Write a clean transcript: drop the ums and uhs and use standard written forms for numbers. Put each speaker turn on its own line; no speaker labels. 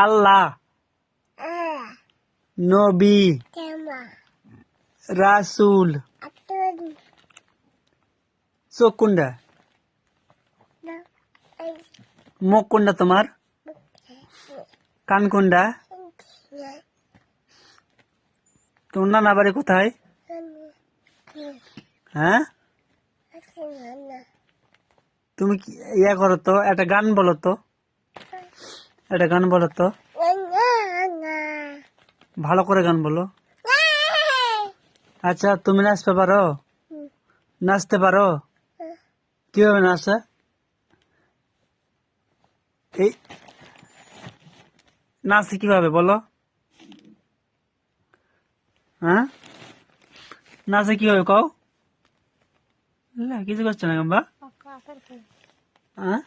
আল্লাহ, নবী, রাসূল। চোখ কোনটা? মুখ কোনটা তোমার? কান কোনটা? তোমার নানা বাড়ি কোথায়? হ্যাঁ, তুমি কি ইয়া করো তো, একটা গান বলো তো, একটা গান বলো তো, ভালো করে গান বলো। আচ্ছা, তুমি নাচতে পারো? নাচতে পারো? কিভাবে নাচে? এই নাচে কিভাবে বলো? হ্যাঁ, নাচে কিভাবে কও? কিছু করছো না গম্বা। হ্যাঁ,